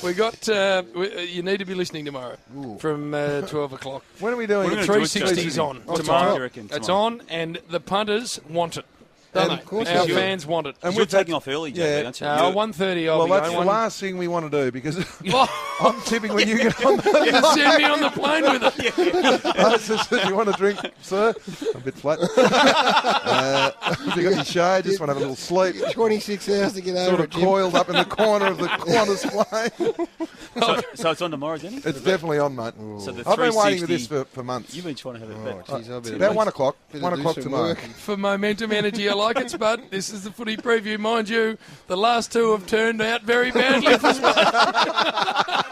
We got. You need to be listening tomorrow from 12 o'clock. When are we doing? The 360's on tomorrow. It's on, and the punters want it. Don't they? Our fans want it. And we're taking off early, Jamie, aren't you? 1:30. Well, that's the last thing we want to do because I'm tipping when you get on the plane. Send me on the plane with it. You want a drink, sir? I'm a bit flat. Have you got your shade? Just want to have a little sleep. 26 hours to get over Sort of coiled up in the corner of the Qantas plane. So it's on tomorrow, Jenny? It's definitely on, mate. So I've been waiting for this for months. You've been trying to have a bet. About 1 o'clock. 1 o'clock tomorrow. For momentum, energy, I like it, Spud. This is the footy preview. Mind you, the last two have turned out very badly for Spud.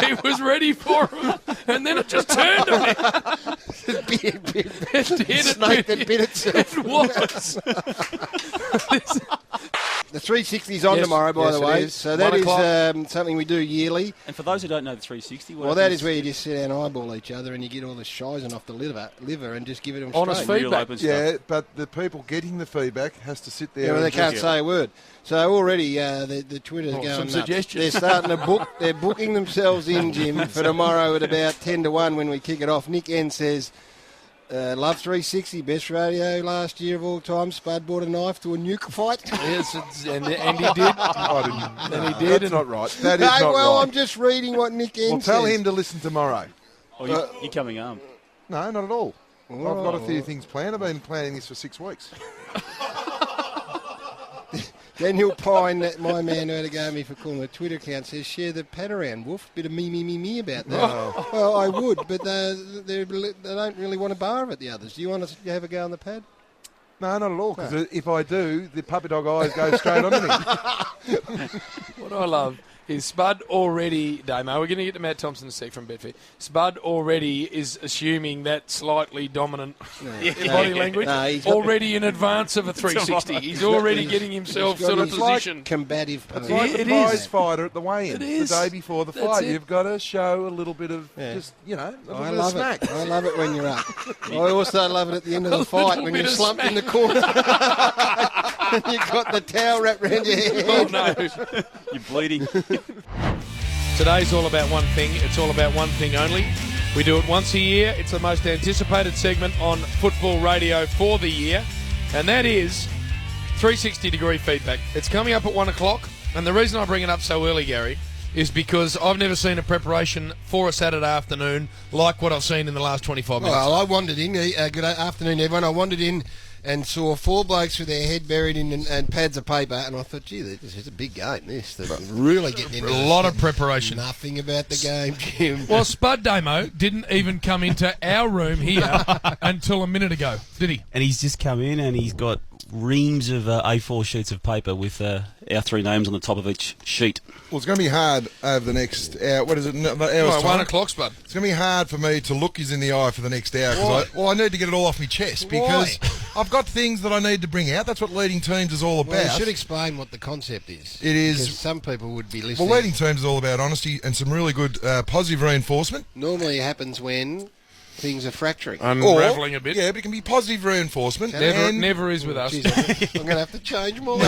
He was ready for him, and then it just turned on him. Snake that bit itself. It was. The 360's on tomorrow, by the way. So that is something we do yearly. And for those who don't know the 360, that is where you just sit down and eyeball each other and you get all the shizing off the liver and just give it them honest straight. feedback. Yeah, but the people getting the feedback has to sit there. Yeah, well, they can't say a word. So already the Twitter's going some nuts. suggestions. They're starting to book. They're booking themselves in, Jim, for tomorrow at about 10 to 1 when we kick it off. Nick N says, love 360, best radio last year of all time. Spud brought a knife to a nuke fight. Yes, and he did. And he did. That's not right. That is not right. I'm just reading what Nick N says. Well, tell him to listen tomorrow. Oh, you're coming armed. No, not at all. I've got a few things planned. I've been planning this for 6 weeks. Daniel Pine, my man who had a go at me for calling a Twitter account, says, share the pad around, Wolf. Bit of me about that. Oh. Well, I would, but they don't really want to bar it, the others. Do you want to have a go on the pad? No, not at all, because if I do, the puppy dog eyes go straight onto me. What I love is Spud already, Damo, we're going to get to Matt Thompson in a sec from Bedford. Spud already is assuming that slightly dominant body language already in advance of a 360. He's already getting himself sort of positioned. Like combative. It's like the prize fighter at the weigh-in. The day before the fight. You've got to show a little bit of just, a little bit of smack. It. I love it when you're up. I also love it at the end of the fight when you're slumped in the corner. And you've got the towel wrapped around your head. Oh, no. You're bleeding. Today's all about one thing. It's all about one thing only. We do it once a year. It's the most anticipated segment on football radio for the year, and that is 360-degree feedback. It's coming up at 1 o'clock, and the reason I bring it up so early, Gary, is because I've never seen a preparation for a Saturday afternoon like what I've seen in the last 25 minutes. Well, I wandered in. Good afternoon, everyone. I wandered in and saw 4 blokes with their head buried in and pads of paper, and I thought, gee, this is a big game, this. They're really getting into a lot of preparation. Nothing about the game, Jim. Well, Spud Damo didn't even come into our room here until a minute ago, did he? And he's just come in and he's got reams of A4 sheets of paper with our 3 names on the top of each sheet. Well, it's going to be hard over the next hour. What is it? 1 o'clock, Spud. It's going to be hard for me to look in the eye for the next hour. I need to get it all off my chest because I've got things that I need to bring out. That's what leading teams is all about. Well, you should explain what the concept is. It is. Because some people would be listening. Well, leading teams is all about honesty and some really good positive reinforcement. Normally it happens when things are fracturing. Unravelling a bit. Yeah, but it can be positive reinforcement. Never is with us. I'm going to have to change more.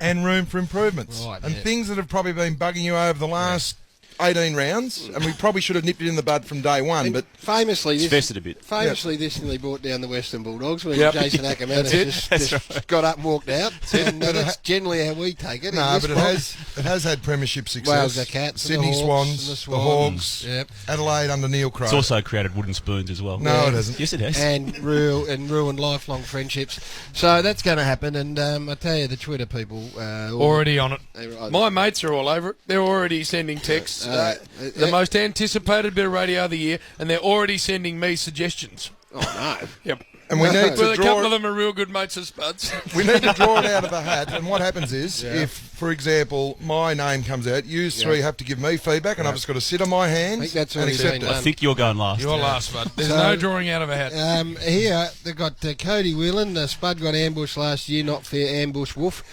And room for improvements. Right, and things that have probably been bugging you over the last 18 rounds, and we probably should have nipped it in the bud from day one. But famously, it's festered a bit. Famously, this nearly brought down the Western Bulldogs when Jason Ackerman just got up and walked out. And that's generally how we take it. No, but it has had premiership success. Wales, the Cats, Sydney Swans, the Hawks, Adelaide under Neil Craig. It's also created wooden spoons as well. No, it hasn't. Yes, it has. And ruined lifelong friendships. So that's going to happen. And I tell you, the Twitter people already on it. My mates are all over it. They're already sending texts. The most anticipated bit of radio of the year, and they're already sending me suggestions. Oh, no. Yep. And we need to a couple of them are real good mates of Spuds. We need to draw it out of the hat, and what happens is, if, for example, my name comes out, you three have to give me feedback, and I've just got to sit on my hands and accept it. I think you're going last. You're last, Spud. There's no drawing out of a hat. Here, they've got Cody Whelan. Spud got ambushed last year, not fair ambush, Wolf.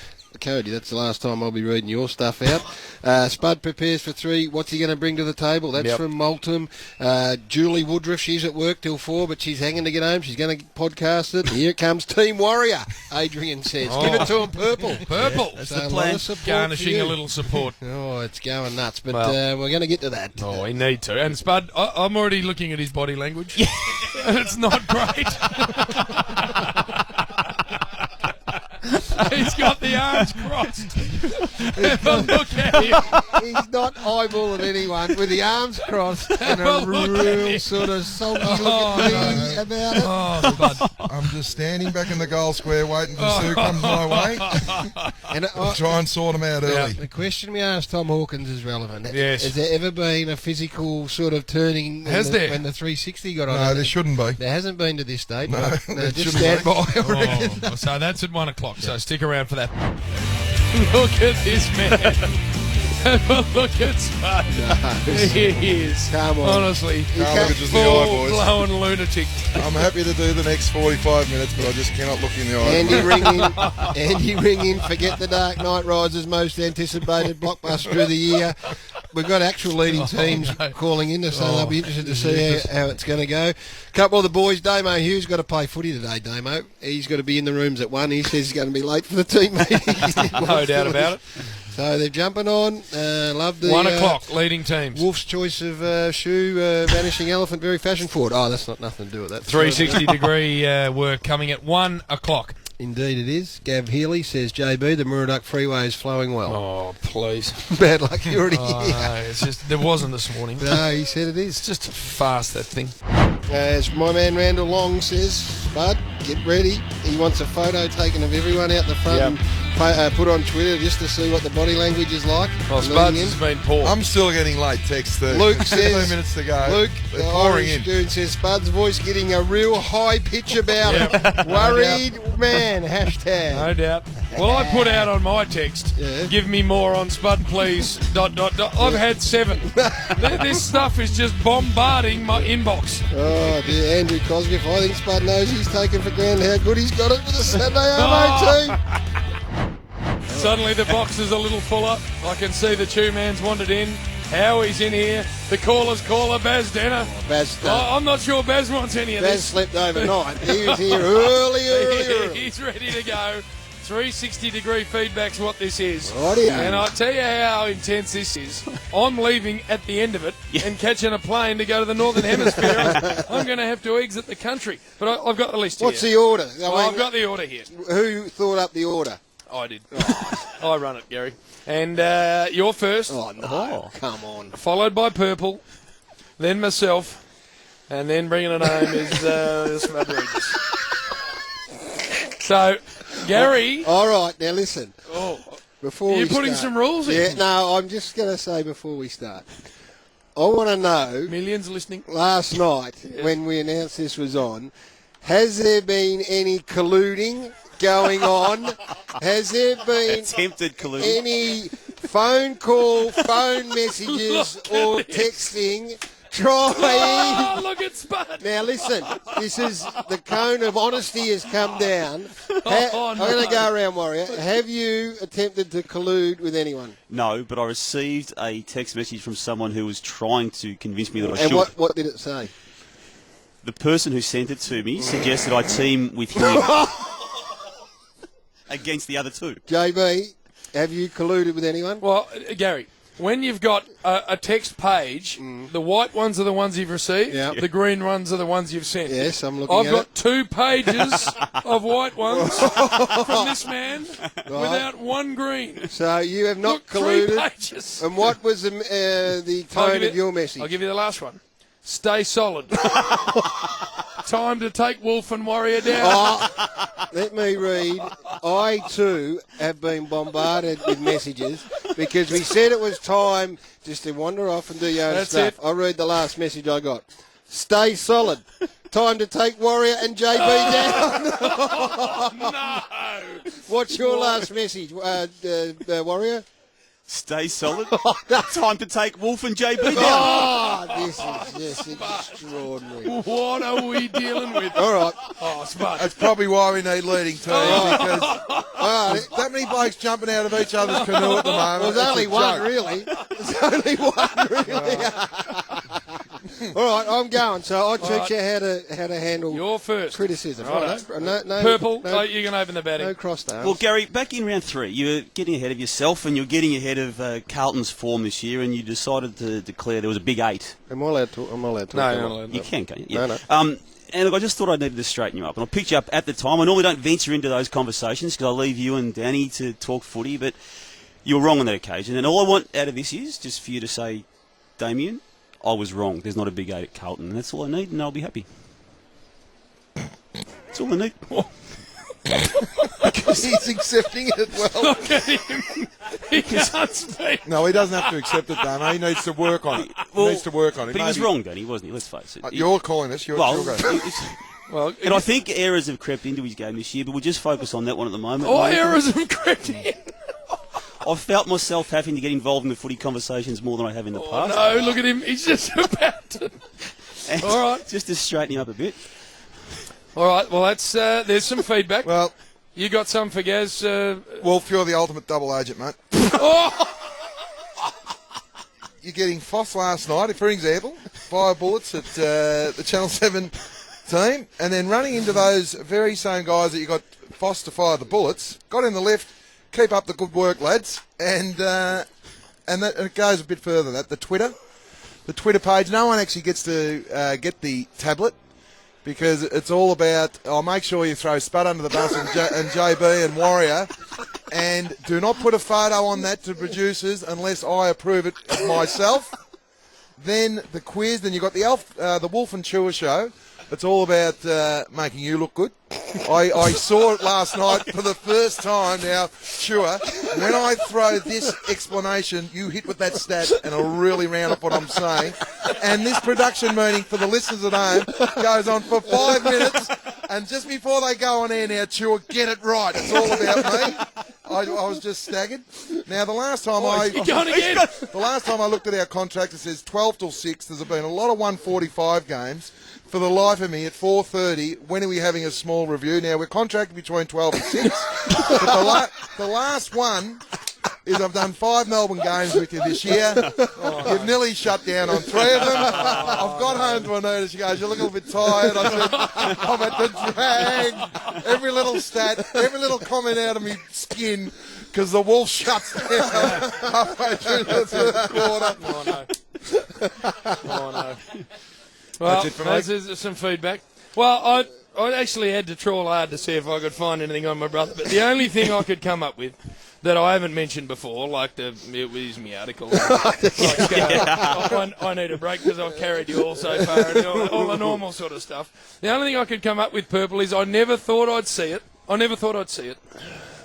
Cody. That's the last time I'll be reading your stuff out. Spud prepares for 3. What's he going to bring to the table? That's from Multum. Julie Woodruff, she's at work till 4, but she's hanging to get home. She's going to podcast it. Here it comes Team Warrior, Adrian says. Give it to him, purple. Purple. That's the plan. Garnishing a little support. Oh, it's going nuts, but we're going to get to that. Oh, we need to. And Spud, I'm already looking at his body language. It's not great. He's got the arms crossed. Have a look at him. He's not eyeballing anyone with the arms crossed and a real sort of salty look at me about it. Oh, Spud. I'm just standing back in the goal square waiting for Sue comes my way. And Try and sort them out early. the question we asked Tom Hawkins is relevant. Yes. Has there ever been a physical sort of turning Has there? when the 360 got on? No, there shouldn't be. There hasn't been to this stage. No, there just shouldn't stand be. by. I reckon. Oh, so that's at 1 o'clock, so stick around for that. Look at this man. Have a look at Spud. He is. Come on. Honestly, Can't look at just the eye, boys. full-blown lunatic. I'm happy to do the next 45 minutes, but I just cannot look in the eye. Andy ring in. Forget the Dark Knight Rises' most anticipated blockbuster of the year. We've got actual leading teams calling in, so they'll be interested to see how it's going to go. A couple of the boys, Damo Hughes, got to play footy today, Damo. He's got to be in the rooms at 1. He says he's going to be late for the team meeting. No doubt about it. So they're jumping on. Love the 1 o'clock, leading teams. Wolf's choice of shoe, Vanishing Elephant, very fashion forward. Oh, that's not nothing to do with that. 360-degree work coming at 1 o'clock. Indeed it is. Gav Healy says, JB, the Murdoch Freeway is flowing well. Oh, please. Bad luck, you're already Oh, here. no, it's just, there wasn't this morning. No, he said it is. It's just fast, that thing. As my man Randall Long says, Spud, get ready. He wants a photo taken of everyone out the front and put on Twitter just to see what the body language is like. Well, Spud's has been poor. I'm still getting late texts. Luke 2 says, minutes to go. Luke, They're the pouring Irish in. dude, says Spud's voice getting a real high pitch about it. Worried man, hashtag. No doubt. Well, I put out on my text, give me more on Spud, please, ... I've had 7. This stuff is just bombarding my inbox. Oh, dear, Andrew Cosgrove, I think Spud knows he's taken for granted how good he's got it for the Saturday MOT. Suddenly the box is a little fuller. I can see the 2-man's wandered in. Howie's in here. The caller's caller, Baz Denner. I'm not sure Baz wants any of Baz this. slept overnight. He was here early. He's ready to go. 360-degree feedback's what this is. Rightio. And I'll tell you how intense this is. I'm leaving at the end of it and catching a plane to go to the Northern Hemisphere. I'm going to have to exit the country. But I've got the list here. What's the order? I've got the order here. Who thought up the order? I did. I run it, Gary. And you're first. Oh, no. Come on. Followed by Purple, then myself, and then bringing it home is Spud Regis. So, Gary. All right, now listen. Oh, before you're we putting start, some rules in. Yeah, no, I'm just going to say before we start. I want to know. Millions listening. Last night, when we announced this was on, has there been any colluding going on? Has there been Attempted colluding. any phone call, phone messages, or texting? Oh, look at Spud. Now listen, this is the cone of honesty has come down. I'm going to go around, Warrior. Have you attempted to collude with anyone? No, but I received a text message from someone who was trying to convince me that I should. And what did it say? The person who sent it to me suggested I team with him against the other two. JB, have you colluded with anyone? Well, Gary, when you've got a text page, the white ones are the ones you've received, the green ones are the ones you've sent. Yes, I'm looking I've at got it. 2 pages of white ones from this man without 1 green. So you have not Look, 3 colluded. pages. And what was the tone of your message? I'll give you the last one. Stay solid. Time to take Wolf and Warrior down. Let me read. I, too, have been bombarded with messages because we said it was time just to wander off and do your own That's stuff. it. I'll read the last message I got. Stay solid. Time to take Warrior and JB down. No. What's your last message, Warrior? Stay solid. Time to take Wolf and JB down. Oh, this is just extraordinary. What are we dealing with? All right. Oh, Spud. That's probably why we need leading teams, because that many blokes jumping out of each other's canoe at the moment. Well, there's only one, really. There's only one, really. All right, I'm going. So I'll teach you how to handle You're first. criticism. Right. No, Purple, no, you can open the batting. no cross arms. Well, Gary, back in round 3, you were getting ahead of yourself and you're getting ahead of Carlton's form this year, and you decided to declare there was a big 8. Am I allowed to? Am I allowed to? No, you're not allowed to. You can, can't you? Yeah. No. And look, I just thought I needed to straighten you up. And I picked you up at the time. I normally don't venture into those conversations because I leave you and Danny to talk footy, but you were wrong on that occasion. And all I want out of this is just for you to say, Damian, I was wrong. There's not a big 8 at Carlton. And that's all I need, and I'll be happy. That's all I need. He's accepting it well. Look at him. He can't speak. No, he doesn't have to accept it, Damo. He needs to work on it. Well, He needs to work on it. But he was Maybe- wrong, Danny, wasn't he? Let's face it. You're calling this. You're well, go. Well, and I think errors have crept into his game this year, but we'll just focus on that one at the moment. all errors have crept in. I've felt myself having to get involved in the footy conversations more than I have in the Oh, past. no, look at him. He's just about to. And All right. just to straighten you up a bit. All right, well, that's there's some feedback. Well, You got some for Gaz. Wolf, you're the ultimate double agent, mate. Oh! You're getting Foss last night, for example, 5 bullets at the Channel 7 team, and then running into those very same guys that you got Foss to fire the bullets, got in the lift, keep up the good work, lads, and it goes a bit further than that. The Twitter page, no one actually gets to get the tablet, because it's all about, make sure you throw Spud under the bus and JB and Warrior, and do not put a photo on that to producers unless I approve it myself. Then the quiz, then you've got the Wolf and Chewer show. It's all about making you look good. I saw it last night for the first time now, Chewer. When I throw this explanation, you hit with that stat and I'll really round up what I'm saying. And this production meeting for the listeners at home goes on for 5 minutes. And just before they go on air now, Chewer, get it right. It's all about me. I was just staggered. Now, the last time the last time I looked at our contract, it says 12 till 6. There's been a lot of 145 games. For the life of me, at 4:30, when are we having a small review? Now, we're contracted between 12 and 6. But the last one is I've done 5 Melbourne games with you this year. You've nearly shut down on 3 of them. I've got home to Anita. She goes, you look a little bit tired. I said, I'm at the drag. Every little stat, every little comment out of me skin, because the Wolf shuts down halfway through the third quarter. Oh, no. Well, That's it for me. there's some feedback. Well, I actually had to trawl hard to see if I could find anything on my brother, but the only thing I could come up with that I haven't mentioned before, like it was my article. I need a break because I've carried you all so far, and all the normal sort of stuff. The only thing I could come up with, Purple, is I never thought I'd see it.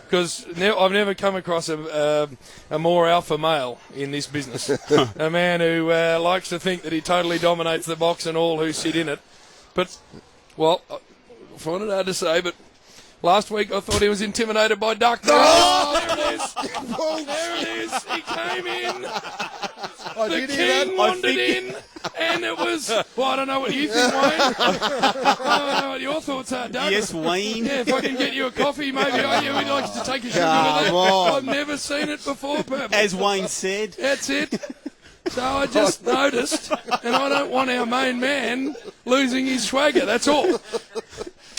Because I've never come across a more alpha male in this business. A man who likes to think that he totally dominates the box and all who sit in it. But, well, I find it hard to say, but last week I thought he was intimidated by Duck. Oh, there it is. There it is. He came in. The king wandered in, and it was... Well, I don't know what you think, Wayne. I don't know what your thoughts are, Doug. Yes, Wayne. Yeah, if I can get you a coffee, maybe you would like to take a sugar with that. I've never seen it before, Purple. As Wayne said. That's it. So I just noticed, and I don't want our main man losing his swagger, that's all.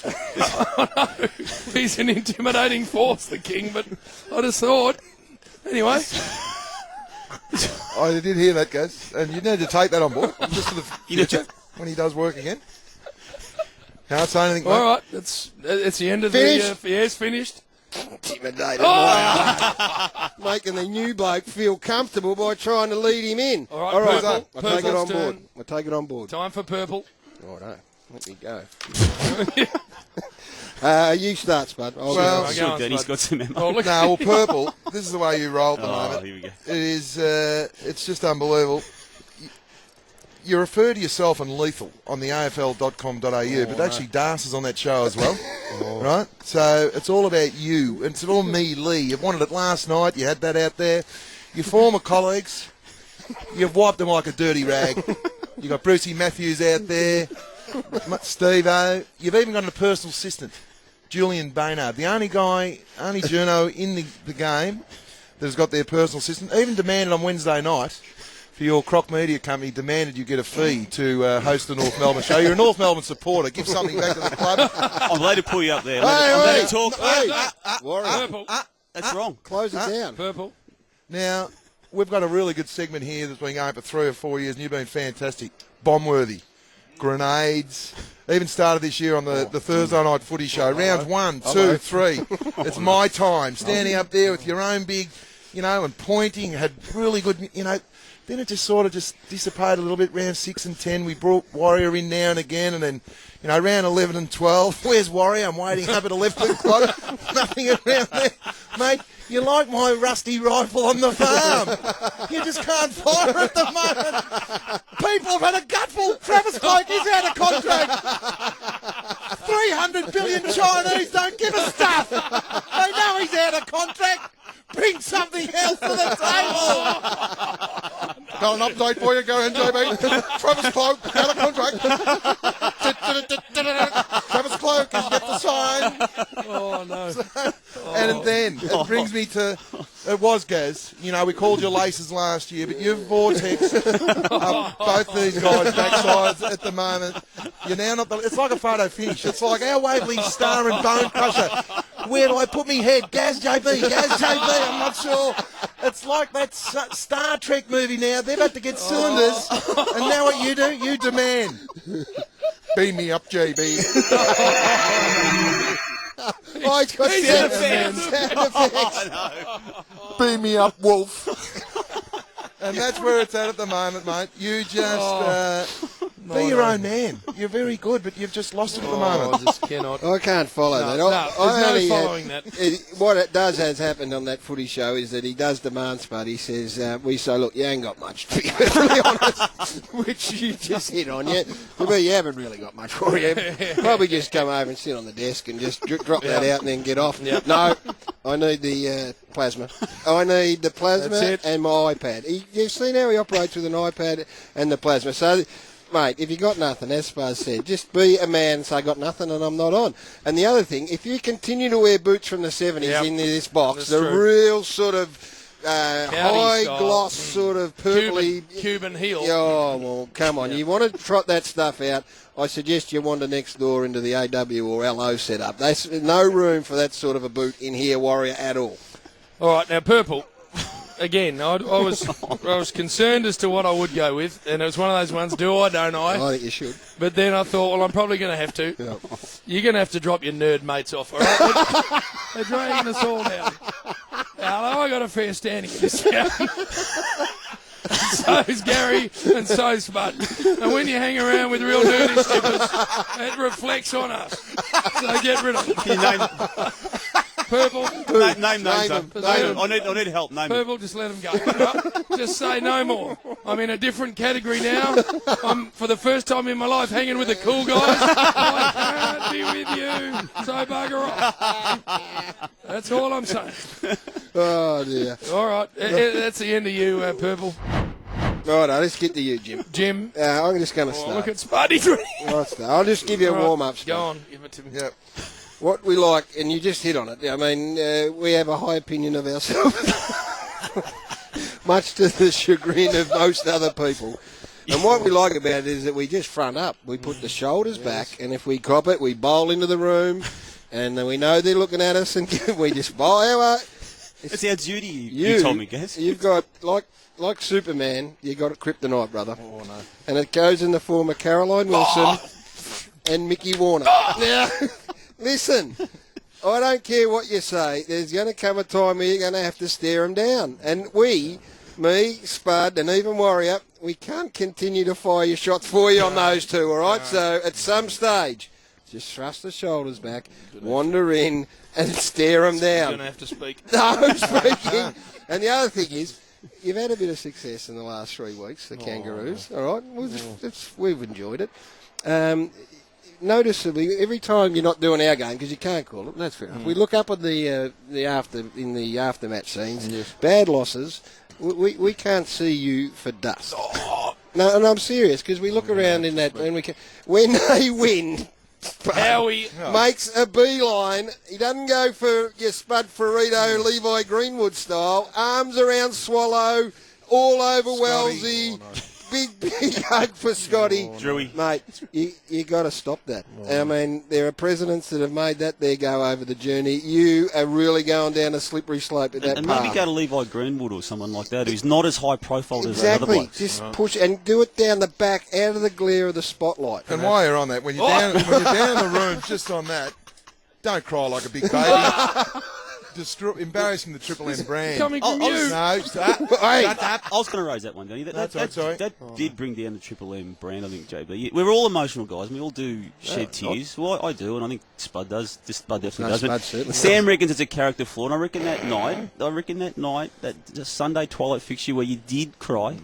I know he's an intimidating force, the king, but I just thought... Anyway... I did hear that, guys, and you need to take that on board just for the future when he does work again. Can't say anything. All right, it's the end of Finished? the. Yes, finished. Intimidated by making the new bloke feel comfortable by trying to lead him in. All right, Purple. I take it on Purple's board. turn. I take it on board. Time for Purple. Righto. Let me go. You start, Spud. Well, Go Sure, on, Danny's Spud. got some ammo. Oh, look. No, well, Purple, this is the way you roll at the moment. Here we go. It is, it's just unbelievable. You refer to yourself in lethal on the AFL.com.au, but actually Das is on that show as well, right? So it's all about you. It's all me, Lee. You wanted it last night. You had that out there. your former colleagues, you've wiped them like a dirty rag. You've got Brucey Matthews out there, Steve-O. You've even got a personal assistant, Julian Baynard, the only journo in the game that has got their personal assistant. Even demanded on Wednesday night for your Croc Media company, demanded you get a fee to host the North Melbourne show. You're a North Melbourne supporter. Give something back to the club. I'm glad to pull you up there. Hey, Let it talk. Purple. That's wrong. Close it down. Purple. Now, we've got a really good segment here that's been going for 3 or 4 years, and you've been fantastic. Bombworthy. Grenades. Even started this year on the Thursday night footy show. Rounds 1, 2, 3. It's my time. Standing up there with your own big, and pointing. Had really good, Then it just sort of just dissipated a little bit. Round 6 and 10, we brought Warrior in now and again, and then, round 11 and 12. Where's Warrior? I'm waiting up at 11 o'clock. Nothing around there, mate. You're like my rusty rifle on the farm. You just can't fire at the moment. People have had a gutful. Travis Cloke is out of contract. 300 billion Chinese don't give a stuff. They know he's out of contract. Bring something else to the table. Got an update for you. Go ahead, JB. Travis Cloke out of contract. Travis Cloke has got the sign. Oh, no. And then it brings me to, it was Gaz, we called you laces last year, but you've vortex both these guys' backsides at the moment. You're now not it's like a photo finish. It's like our Waverley Star and Bone Crusher. Where do I put me head? Gaz JB, I'm not sure. It's like that Star Trek movie now. They've had to get cylinders, and now what you do? You demand. Beam me up, JB. Oh, he's got sound effects. Beam me up, Wolf. And that's where it's at the moment, mate. You just be your own man. You're very good, but you've just lost it at the moment. I just cannot. I can't follow that. There's no following that. What it has happened on that footy show is that he does demand Spud. He says, we say, look, you ain't got much, to be really honest, which you just hit on yet. But you haven't really got much for you. Probably just come over and sit on the desk and just drop that out and then get off. Yep. No, I need the plasma. I need the plasma and my iPad. You've seen how he operates with an iPad and the plasma. So, mate, if you got nothing, as Spud said, just be a man and say, I got nothing and I'm not on. And the other thing, if you continue to wear boots from the 70s in this box, the real sort of high gloss sort of purpley Cuban heel. Oh, well, come on. You want to trot that stuff out, I suggest you wander next door into the AW or LO setup. There's no room for that sort of a boot in here, Warrior, at all. All right, now, Purple. Again, I was concerned as to what I would go with, and it was one of those ones, do I, don't I? I think you should. But then I thought, well, I'm probably going to have to. Yeah. You're going to have to drop your nerd mates off, all right? They're dragging us all down. Now, I got a fair standing in this town. So's Gary and so's Spud. And when you hang around with real nerdy stiffers, it reflects on us. So get rid of them. Purple. Name names. I need help. Name Purple, just let them go. Just say no more. I'm in a different category now. I'm, for the first time in my life, hanging with the cool guys. I can't be with you. So bugger off. That's all I'm saying. Oh, dear. All right. That's the end of you, Purple. All right, let's get to you, Jim. Jim. I'm just going to start. Look at Spuddy's ready. I'll just give you a warm-up. Go on. Give it to me. Yep. What we like, and you just hit on it, I mean, we have a high opinion of ourselves, much to the chagrin of most other people. And what we like about it is that we just front up. We put the shoulders back, and if we cop it, we bowl into the room, and then we know they're looking at us, and we just bowl. It's our duty, you told me, Gaz. You've got, like Superman, you got a kryptonite, brother. Oh, no. And it goes in the form of Caroline Wilson and Mickey Warner. Now, listen, I don't care what you say. There's going to come a time where you're going to have to stare them down. And me, Spud, and even Warrior, we can't continue to fire your shots for you on those two, all right? So at some stage, just thrust the shoulders back, wander in, and stare them down. You're going to have to speak. No speaking. And the other thing is, you've had a bit of success in the last 3 weeks, the Kangaroos, all right? We've enjoyed it. Noticeably, every time you're not doing our game, because you can't call it, that's fair enough. We look up at the aftermatch scenes, bad losses, We can't see you for dust. No, and I'm serious, because we look around in that, and when they win, Howie. makes a beeline. He doesn't go for your Spud Ferrito, Levi Greenwood style. Arms around Swallow, all over Wellesley. Big hug for Scotty. Drewy. Mate, you got to stop that. I mean, there are presidents that have made that there go over the journey. You are really going down a slippery slope at that And path. maybe go to Levi Greenwood or someone like that who's not as high profile as the other Exactly. blokes. Just push and do it down the back, out of the glare of the spotlight. And while you're on that, when you're down in the room, just on that, don't cry like a big baby. Embarrassing the Triple M brand. Coming from you. No, stop. Hey. I was going to raise that one, Danny. That's right, sorry. That did bring down the Triple M brand, I think, JB. We're all emotional guys, and we all do shed tears. Well, I do, and I think Spud does. Spud definitely does. Spud But certainly Sam reckons it's a character flaw, and I reckon that night, that Sunday twilight fixture where you did cry,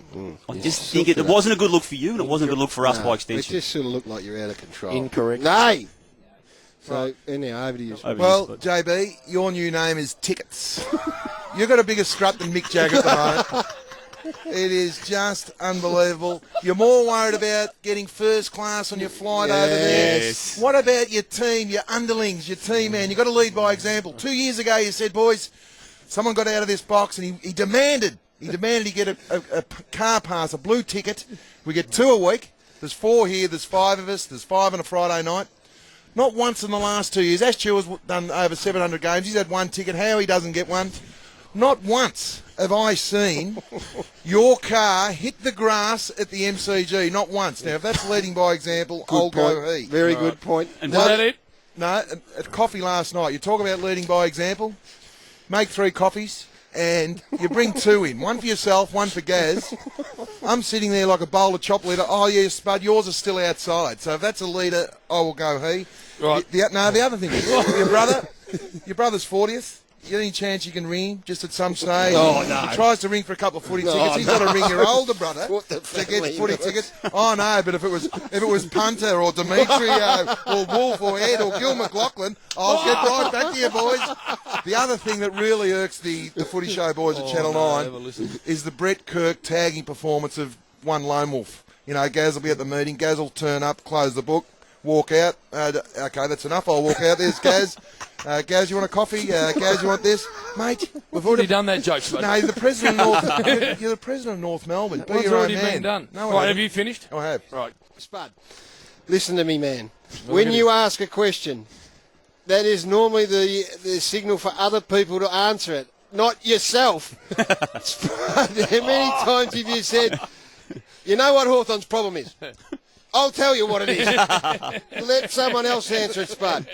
I just think it wasn't a good look for you, and it wasn't a good look for us by It extension. just sort of looked like you're out of control. Incorrect. Nay. So, anyhow, over to you. Spud. Well, JB, your new name is Tickets. You've got a bigger strut than Mick Jagger at the moment. It is just unbelievable. You're more worried about getting first class on your flight over there. Yes. What about your team, your underlings, your team, man? You've got to lead by example. 2 years ago, you said, boys, someone got out of this box and he demanded he get a car pass, a blue ticket. We get 2 a week. There's 4 here. There's 5 of us. There's 5 on a Friday night. Not once in the last 2 years. Ash Chewer's done over 700 games. He's had 1 ticket. Howie doesn't get one. Not once have I seen your car hit the grass at the MCG. Not once. Now, if that's leading by example, I'll go he. Very good point. And was that it? No, at coffee last night. You talk about leading by example. Make 3 coffees. And you bring 2 in. 1 for yourself, 1 for Gaz. I'm sitting there like a bowl of chopped litre. Oh, yeah, Spud, yours are still outside. So if that's a litre, I will go he. Right. The other thing is, your brother's 40th. Any chance you can ring him just at some stage? Oh, no. He tries to ring for a couple of footy tickets. He's got to ring your older brother What the to get family footy knows. tickets. Oh, no, but if it was Punter or Demetrio or Wolf or Ed or Gil McLaughlin, I'll get right back to you, boys. The other thing that really irks the footy show boys at Channel 9 is the Brett Kirk tagging performance of one lone wolf. You know, Gaz will be at the meeting. Gaz will turn up, close the book, walk out. Okay, that's enough. I'll walk out. There's Gaz. Gaz, you want a coffee? Gaz, you want this? Mate, We've already done that joke, Spud. no, you're the president of North. You're the president of North Melbourne. Be It's your own already man. been done. No, Right, have you finished? I have. Right. Spud, listen to me, man. When you ask a question, that is normally the signal for other people to answer it, not yourself. Spud, how many times have you said, you know what Hawthorn's problem is? I'll tell you what it is. Let someone else answer it, Spud.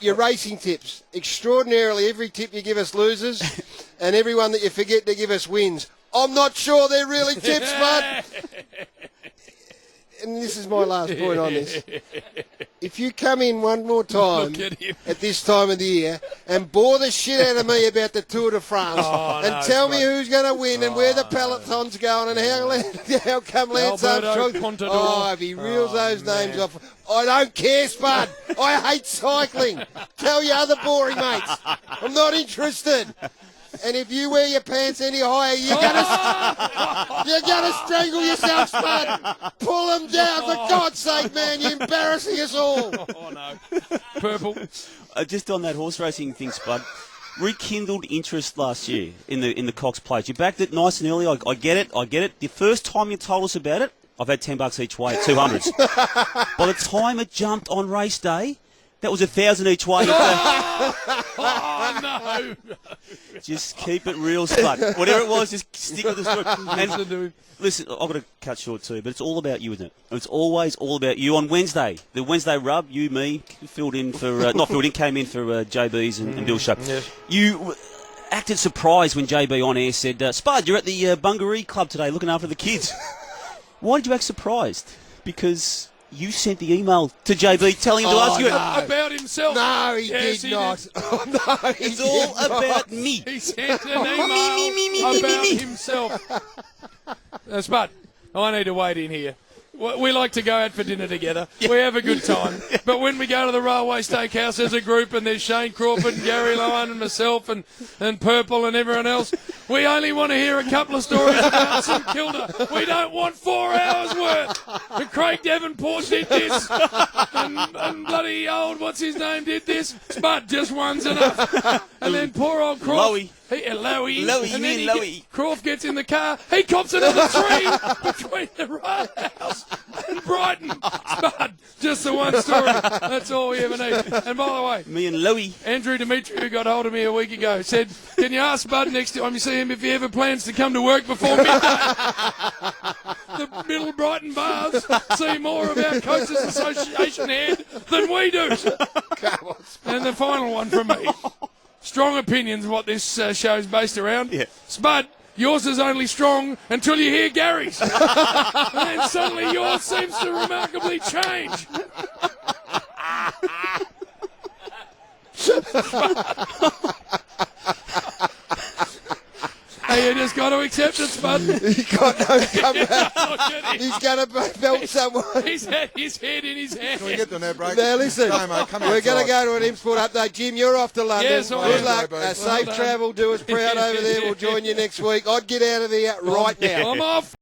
Your racing tips. Extraordinarily, every tip you give us loses, and every one that you forget to give us wins. I'm not sure they're really tips, Spud. And this is my last point on this. If you come in one more time Look at him. at this time of the year and bore the shit out of me about the Tour de France and tell me who's going to win and where the peloton's going and how come Lance Alberto Armstrong... Contador. Oh, if he reels those names off... I don't care, Spud. I hate cycling. Tell your other boring mates. I'm not interested. And if you wear your pants any higher, you're gonna strangle yourself, Spud. Pull them down, for God's sake, man. You're embarrassing us all. Oh, no. Purple. Just on that horse racing thing, Spud, rekindled interest last year in the Cox Plate. You backed it nice and early. I get it. The first time you told us about it, I've had $10 each way at 200s. By the time it jumped on race day, that was 1,000 each way. Oh, no. Just keep it real, Spud. Whatever it was, just stick with the story. Listen to him. Listen, I've got to cut short too, but it's all about you, isn't it? It's always all about you. On Wednesday, the Wednesday rub, you, me, filled in for, came in for JB's and Bill's show. Yes. You acted surprised when JB on air said, Spud, you're at the Bungaree Club today looking after the kids. Why did you act surprised? Because you sent the email to JB telling him to ask you. About himself. No, he Yes, did he not. did. Oh, no, he It's did all not. about me. He sent an email about himself. Spud, I need to wade in here. We like to go out for dinner together. We have a good time. But when we go to the Railway Steakhouse as a group and there's Shane Crawford and Gary Lohan and myself and Purple and everyone else, we only want to hear a couple of stories about St Kilda. We don't want 4 hours worth. And Craig Davenport did this. And bloody old, what's his name, did this. Spud, just one's enough. And then poor old Crawford. Lowy. And then Croft gets in the car. He cops another 3 between the rail house and Brighton. Spud, just the one story. That's all we ever need. And by the way, Me and Lowy. Andrew Dimitri, who got hold of me a week ago, said, can you ask Spud next time you see him if he ever plans to come to work before midday? The Middle Brighton Bars see more of our Coaches Association head than we do. And the final one from me. Strong opinions, what this show's based around. Yeah. Spud, yours is only strong until you hear Gary's. And then suddenly yours seems to remarkably change. Hey, you just got to accept it, Spud. He got no comeback. Look at him. He's going to belt someone. He's had his head in his hand. Can we get to no break? Now listen, Damo, come we're going to outside. go to an import update. Jim, you're off to London. Yes, I Good am. luck. Well Safe done. travel. Do us proud over there. We'll join you next week. I'd get out of there right now. I'm off.